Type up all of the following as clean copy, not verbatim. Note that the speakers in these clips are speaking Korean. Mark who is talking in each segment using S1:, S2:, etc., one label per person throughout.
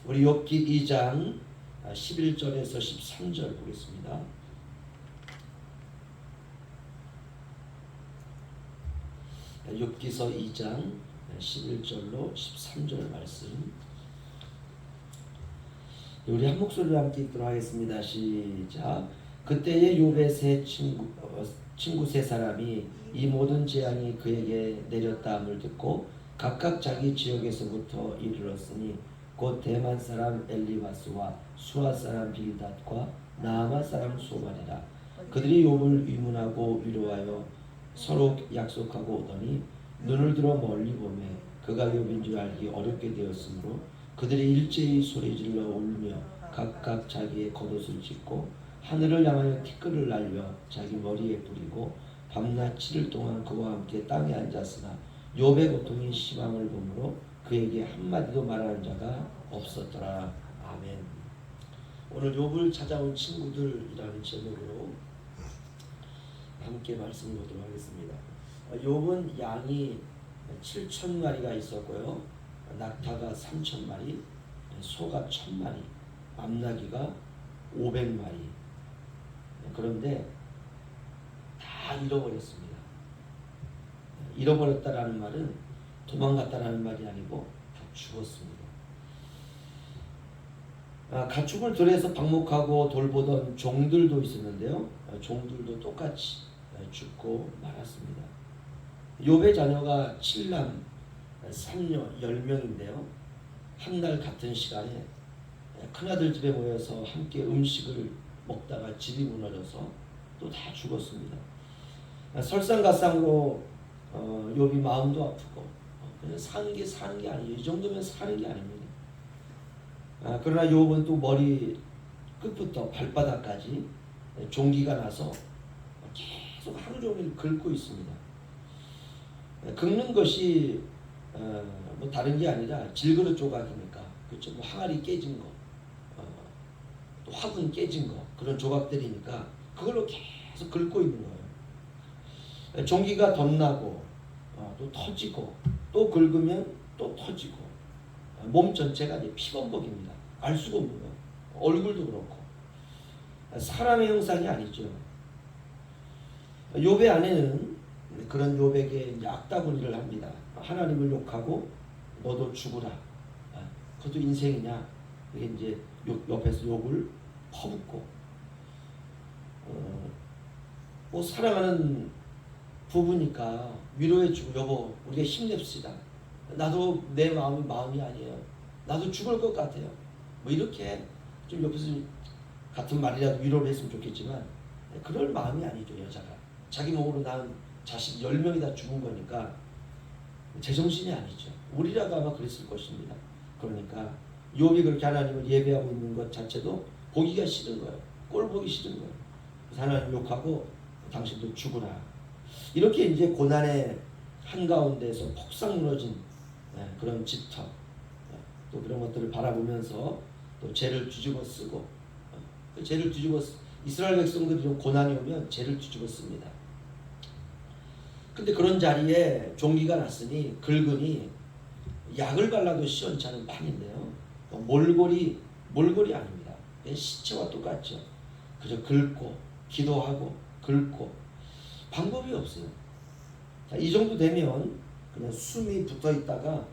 S1: 우리 욥기 2장 11절에서 13절 보겠습니다. 욥기서 2장 11절로 13절 말씀. 우리 한 목소리로 함께 읽도록 하겠습니다. 시작. 그때에 욥의 세 친구 세 사람이 이 모든 재앙이 그에게 내렸다함을 듣고 각각 자기 지역에서부터 이르렀으니 곧 대만 사람 엘리바스와 수아 사람 빌닷과 나아마 사람 소발이라. 그들이 욥을 위문하고 위로하여 서로 약속하고 오더니 눈을 들어 멀리 보매 그가 욥인 줄 알기 어렵게 되었으므로 그들이 일제히 소리질러 울며 각각 자기의 겉옷을 찢고 하늘을 향하여 티끌을 날려 자기 머리에 뿌리고 밤낮 7일 동안 그와 함께 땅에 앉았으나 욥의 고통이 심함을 보므로 그에게 한마디도 말하는 자가 없었더라. 아멘. 오늘 욥을 찾아온 친구들이라는 제목으로 함께 말씀을 보도록 하겠습니다. 욥은 양이 7,000마리가 있었고요, 낙타가 3,000마리, 소가 1,000마리, 암나귀가 500마리. 그런데 다 잃어버렸습니다. 잃어버렸다라는 말은 도망갔다라는 말이 아니고 다 죽었습니다. 가축을 들에서 방목하고 돌보던 종들도 있었는데요, 종들도 똑같이 죽고 말았습니다. 욥의 자녀가 7남 3녀 10명인데요 한날 같은 시간에 큰아들 집에 모여서 함께 음식을 먹다가 집이 무너져서 또 다 죽었습니다. 설상가상으로 욥이 마음도 아프고 그냥 사는 게 아니에요. 이 정도면 사는 게 아닙니다. 그러나 욥은 또 머리 끝부터 발바닥까지 종기가 나서 계속 하루 종일 긁고 있습니다. 긁는 것이 뭐 다른 게 아니라 질그릇 조각이니까, 그렇죠? 뭐 항아리 깨진 거, 또 화분 깨진 거, 그런 조각들이니까 그걸로 계속 긁고 있는 거예요. 종기가 덧나고 또 터지고 또 긁으면 또 터지고 몸 전체가 이제 피범벅입니다. 알 수가 없는 거예요. 얼굴도 그렇고 사람의 형상이 아니죠. 욥의 아내는 그런 욥에게 악다구리를 합니다. 하나님을 욕하고 너도 죽으라. 그것도 인생이냐? 이게 이제 옆에서 욕을 퍼붓고 뭐 사랑하는 부부니까 위로해주고 여보 우리가 힘냅시다. 나도 내 마음이 아니에요. 나도 죽을 것 같아요. 뭐 이렇게 좀 옆에서 같은 말이라도 위로를 했으면 좋겠지만 그럴 마음이 아니죠. 여자가 자기 몸으로 낳은 자식 10명이 다 죽은 거니까 제정신이 아니죠. 우리라도 아마 그랬을 것입니다. 그러니까 욥이 그렇게 하나님을 예배하고 있는 것 자체도 보기가 싫은 거예요. 꼴 보기 싫은 거예요. 그래서 하나님 욕하고 당신도 죽으라. 이렇게 이제 고난의 한가운데서 폭삭 무너진 그런 집터, 또 그런 것들을 바라보면서 또 죄를 뒤집어 쓰고, 죄를 뒤집어 이스라엘 백성들이 좀 고난이 오면 죄를 뒤집어 씁니다. 근데 그런 자리에 종기가 났으니 긁으니 약을 발라도 시원찮은 판인데요, 몰골이 아닙니다. 시체와 똑같죠. 그저 긁고 기도하고 긁고 방법이 없어요. 자, 이 정도 되면 그냥 숨이 붙어 있다가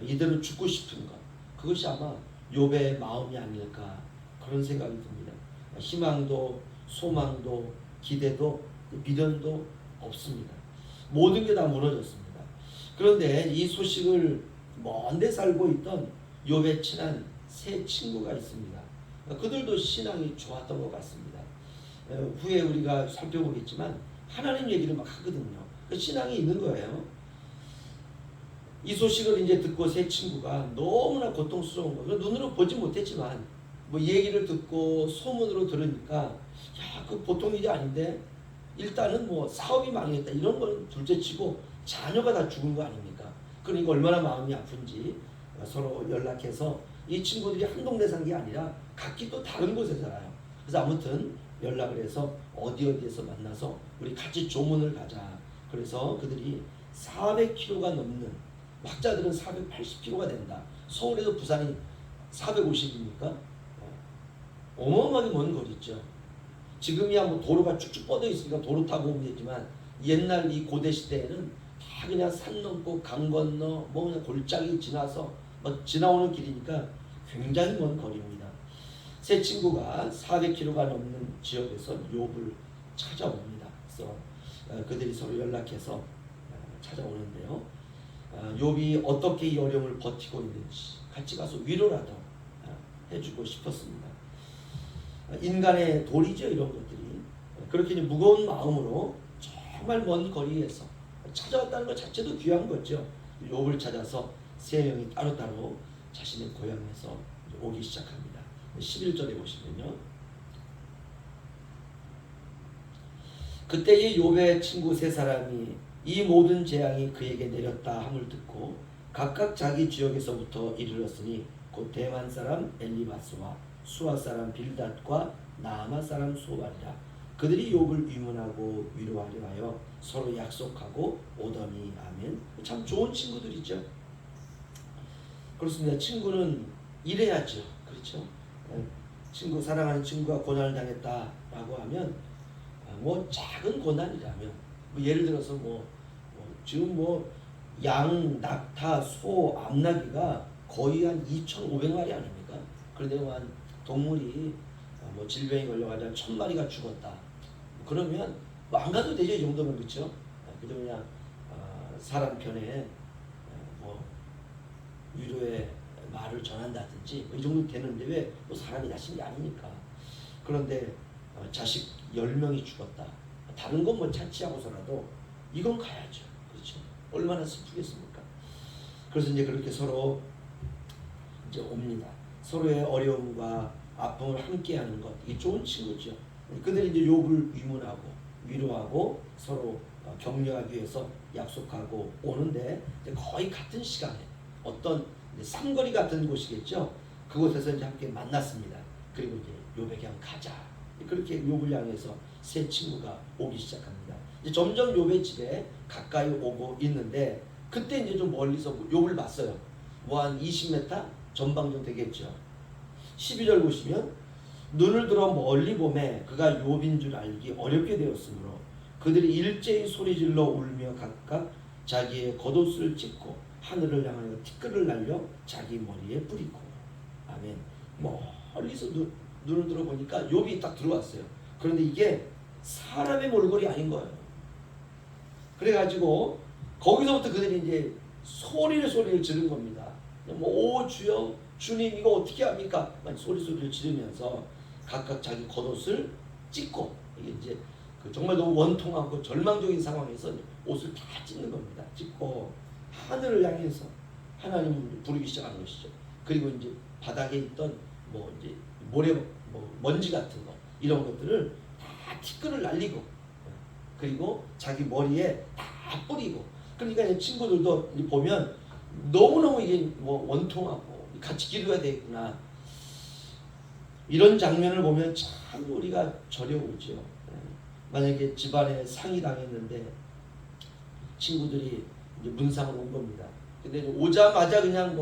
S1: 이대로 죽고 싶은 것, 그것이 아마 욥의 마음이 아닐까 그런 생각이 듭니다. 희망도 소망도 기대도 미련도 없습니다. 모든 게 다 무너졌습니다. 그런데 이 소식을 먼데 살고 있던 욥의 친한 세 친구가 있습니다. 그들도 신앙이 좋았던 것 같습니다. 후에 우리가 살펴보겠지만 하나님 얘기를 막 하거든요. 그 신앙이 있는 거예요. 이 소식을 이제 듣고 세 친구가 너무나 고통스러운 거예요. 눈으로 보지 못했지만 뭐 얘기를 듣고 소문으로 들으니까 야, 그 보통 일이 아닌데 일단은 뭐 사업이 망했다 이런 건 둘째치고 자녀가 다 죽은 거 아닙니까? 그러니까 얼마나 마음이 아픈지 서로 연락해서 이 친구들이 한 동네 산 게 아니라 각기 또 다른 곳에 살아요. 그래서 아무튼 연락을 해서 어디에서 만나서 우리 같이 조문을 가자. 그래서 그들이 400km가 넘는, 학자들은 480km가 된다. 서울에서 부산이 450입니까? 어마어마하게 먼 거리죠. 지금이야 뭐 도로가 쭉쭉 뻗어 있으니까 도로 타고 오면 되지만 옛날 이 고대 시대에는 다 그냥 산 넘고 강 건너 뭐 그냥 골짜기 지나서 막 지나오는 길이니까 굉장히 먼 거리입니다. 세 친구가 400km가 넘는 지역에서 욥을 찾아옵니다. 그래서 그들이 서로 연락해서 찾아오는데요. 욥이 어떻게 이 어려움을 버티고 있는지 같이 가서 위로라도 해주고 싶었습니다. 인간의 도리죠, 이런 것들이. 그렇게 무거운 마음으로 정말 먼 거리에서 찾아왔다는 것 자체도 귀한 거죠. 욥을 찾아서 세 명이 따로따로 자신의 고향에서 오기 시작합니다. 11절에 보시면요. 그때의 욥의 친구 세 사람이 이 모든 재앙이 그에게 내렸다 함을 듣고 각각 자기 지역에서부터 이르렀으니 곧 대만 사람 엘리바스와 수아 사람 빌닷과 나아마 사람 소발이라. 그들이 욥을 위문하고 위로하려 하여 서로 약속하고 오더니. 아멘. 참 좋은 친구들이죠. 그렇습니다. 친구는 이래야죠. 그렇죠. 친구, 사랑하는 친구가 고난을 당했다라고 하면 뭐 작은 고난이라면 뭐 예를 들어서 지금 양, 낙타, 소, 암나귀가 거의 한 2,500마리 아닙니까? 그런데 한 동물이 질병이 걸려가지고 1,000마리가 죽었다. 그러면 안 가도 되죠, 이 정도면. 그렇죠? 그저 그냥 사람 편에 위로의 말을 전한다든지 이 정도 되는데 왜 사람이 다친 게 아니니까. 그런데 자식 10명이 죽었다. 다른 건 차치하고서라도 이건 가야죠. 그렇죠? 얼마나 슬프겠습니까? 그래서 이제 그렇게 서로 이제 옵니다. 서로의 어려움과 아픔을 함께하는 것, 이게 좋은 친구죠. 그들이 이제 욥을 위문하고 위로하고 서로 격려하기 위해서 약속하고 오는데 이제 거의 같은 시간에 어떤 삼거리 같은 곳이겠죠. 그곳에서 이제 함께 만났습니다. 그리고 이제 욥에게 한번 가자. 그렇게 욥을 향해서 세 친구가 오기 시작합니다. 이제 점점 욥의 집에 가까이 오고 있는데 그때 이제 좀 멀리서 욥을 봤어요. 한 20m 전방정 되겠죠. 12절 보시면 눈을 들어 멀리 보매 그가 욥인 줄 알기 어렵게 되었으므로 그들이 일제히 소리질러 울며 각각 자기의 겉옷을 찢고 하늘을 향하여 티끌을 날려 자기 머리에 뿌리고. 아멘. 멀리서 눈을 들어 보니까 욥이 딱 들어왔어요. 그런데 이게 사람의 몰골이 아닌 거예요. 그래가지고 거기서부터 그들이 이제 소리를 지른 겁니다. 오 주여, 주님 이거 어떻게 합니까? 소리를 지르면서 각각 자기 겉옷을 찢고, 이게 이제 정말 너무 원통하고 절망적인 상황에서 옷을 다 찢는 겁니다. 찢고 하늘을 향해서 하나님을 부르기 시작하는 것이죠. 그리고 이제 바닥에 있던 이제 모래, 먼지 같은 거 이런 것들을 다 티끌을 날리고 그리고 자기 머리에 다 뿌리고. 그러니까 이제 친구들도 이제 보면 너무너무 이게 원통하고 같이 기도해야 되겠구나. 이런 장면을 보면 참 우리가 저려오죠. 만약에 집안에 상이 당했는데 친구들이 이제 문상을 온 겁니다. 근데 오자마자 그냥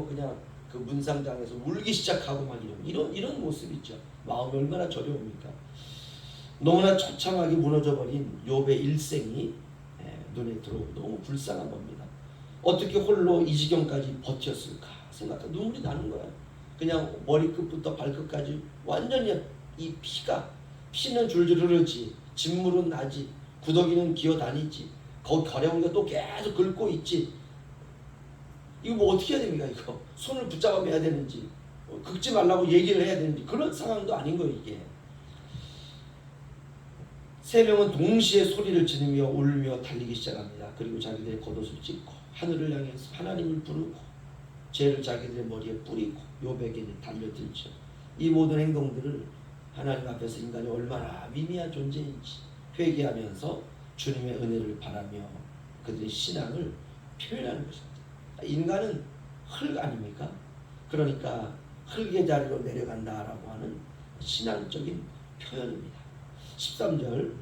S1: 그 문상장에서 울기 시작하고 막 이런 모습이죠. 마음이 얼마나 저려옵니까? 너무나 처참하게 무너져버린 욥의 일생이 눈에 들어오고 너무 불쌍한 겁니다. 어떻게 홀로 이 지경까지 버텼을까 생각하면 눈물이 나는 거야. 그냥 머리끝부터 발끝까지 완전히 이 피는 줄줄 흐르지, 진물은 나지, 구더기는 기어다니지, 거기 가려우니까 또 계속 긁고 있지. 이거 어떻게 해야 됩니까? 이거 손을 붙잡아 매야 되는지 긁지 말라고 얘기를 해야 되는지 그런 상황도 아닌 거예요. 이게 세 명은 동시에 소리를 지르며 울며 달리기 시작합니다. 그리고 자기들의 겉옷을 찢고 하늘을 향해서 하나님을 부르고 죄를 자기들의 머리에 뿌리고 욥에게 달려들죠. 이 모든 행동들을 하나님 앞에서 인간이 얼마나 미미한 존재인지 회개하면서 주님의 은혜를 바라며 그들의 신앙을 표현하는 것입니다. 인간은 흙 아닙니까? 그러니까 흙의 자리로 내려간다라고 하는 신앙적인 표현입니다. 13절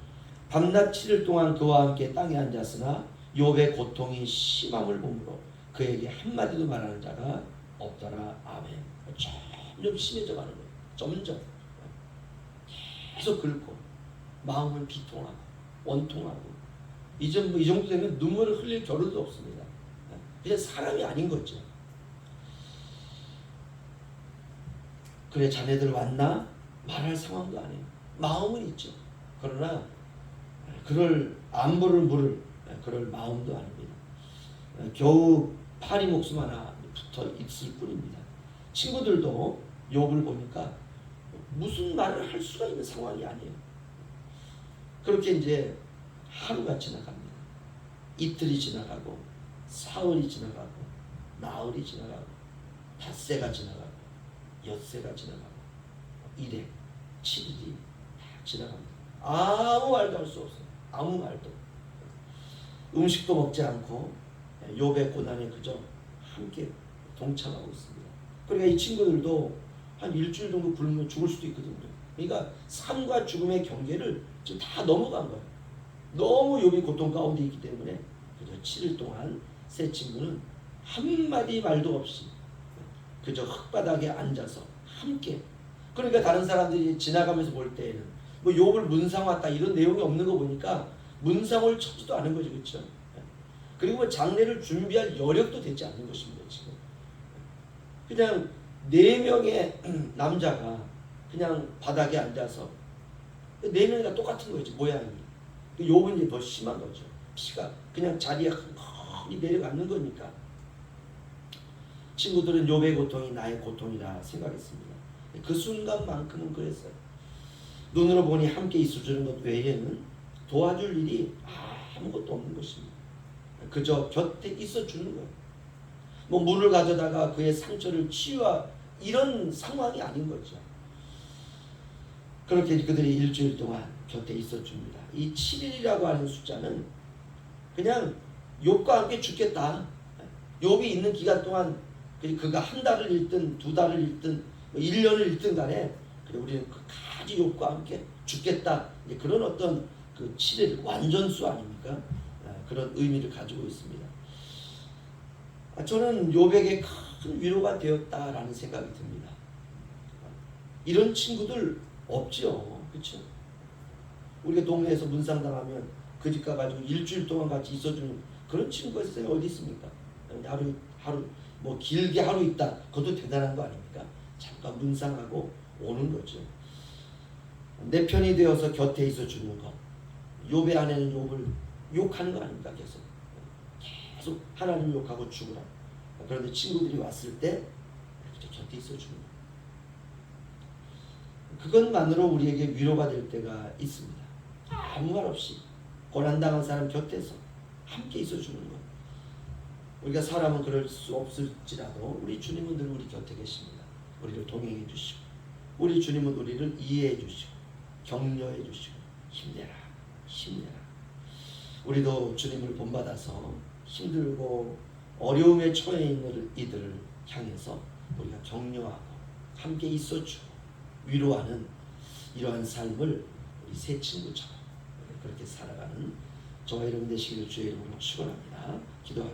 S1: 밤낮 7일 동안 그와 함께 땅에 앉았으나 욥의 고통이 심함을 보므로 그에게 한마디도 말하는 자가 없더라. 아멘. 점점 심해져 가는 거예요. 점점 계속 긁고 마음은 비통하고 원통하고 이제 뭐 이 정도 되면 눈물을 흘릴 겨를도 없습니다. 그냥 사람이 아닌 거죠. 그래 자네들 왔나? 말할 상황도 아니에요. 마음은 있죠. 그러나 그럴 안부를 물을 그럴 마음도 아닙니다. 겨우 파리 목숨 하나 붙어 있을 뿐입니다. 친구들도 욥을 보니까 무슨 말을 할 수가 있는 상황이 아니에요. 그렇게 이제 하루가 지나갑니다. 이틀이 지나가고 사흘이 지나가고 나흘이 지나가고 닷새가 지나가고 엿새가 지나가고 1회 7일이 다 지나갑니다. 아무 말도 할 수 없어요. 아무 말도. 음식도 먹지 않고 욥의 고난에 그저 함께 동참하고 있습니다. 그러니까 이 친구들도 한 일주일 정도 굶으면 죽을 수도 있거든요. 그러니까 삶과 죽음의 경계를 지금 다 넘어간 거예요. 너무 욥이 고통 가운데 있기 때문에 그저 7일 동안 세 친구는 한마디 말도 없이 그저 흙바닥에 앉아서 함께. 그러니까 다른 사람들이 지나가면서 볼 때에는 뭐 욥을 문상 왔다 이런 내용이 없는 거 보니까 문상을 쳐지도 않은 거죠. 그렇죠? 그리고 뭐 장례를 준비할 여력도 되지 않는 것입니다. 지금 그냥 4명의 남자가 그냥 바닥에 앉아서 4명이 다 똑같은 거지 모양이. 욥은 이제 더 심한 거죠. 피가 그냥 자리에 흠뻑이 내려가는 거니까. 친구들은 욥의 고통이 나의 고통이라 생각했습니다. 그 순간만큼은 그랬어요. 눈으로 보니 함께 있어주는 것 외에는 도와줄 일이 아무것도 없는 것입니다. 그저 곁에 있어주는 거예요. 뭐 물을 가져다가 그의 상처를 치유하 이런 상황이 아닌 거죠. 그렇게 그들이 일주일 동안 곁에 있어줍니다. 이 7일이라고 하는 숫자는 그냥 욥과 함께 죽겠다. 욥이 있는 기간 동안 그가 한 달을 읽든 2달을 읽든 1년을 읽든 간에 우리는 끝까지 욥과 함께 죽겠다. 그런 어떤 그 7일 완전수 아닙니까? 그런 의미를 가지고 있습니다. 저는 욥에게 큰 위로가 되었다라는 생각이 듭니다. 이런 친구들 없죠. 그렇죠? 우리가 동네에서 문상당하면 그 집 가가지고 일주일 동안 같이 있어주는 그런 친구가 있어요. 어디 있습니까? 하루 뭐 길게 하루 있다. 그것도 대단한 거 아닙니까? 잠깐 문상하고 오는 거죠. 내 편이 되어서 곁에 있어주는 것. 욥의 아내는 욥을 욕하는 거 아닙니까? 계속 하나님 욕하고 죽으라. 그런데 친구들이 왔을 때 곁에 있어주는 것. 그것만으로 우리에게 위로가 될 때가 있습니다. 아무 말 없이 고난당한 사람 곁에서 함께 있어주는 것. 우리가 사람은 그럴 수 없을지라도 우리 주님은 늘 우리 곁에 계십니다. 우리를 동행해 주시고 우리 주님은 우리를 이해해 주시고 격려해 주시고 힘내라 힘내라. 우리도 주님을 본받아서 힘들고 어려움에 처해 있는 이들을 향해서 우리가 격려하고 함께 있어주고 위로하는 이러한 삶을 우리 세 친구처럼 그렇게 살아가는 저와 여러분 되시기를 주의 이름으로 축원합니다. 기도하겠습니다.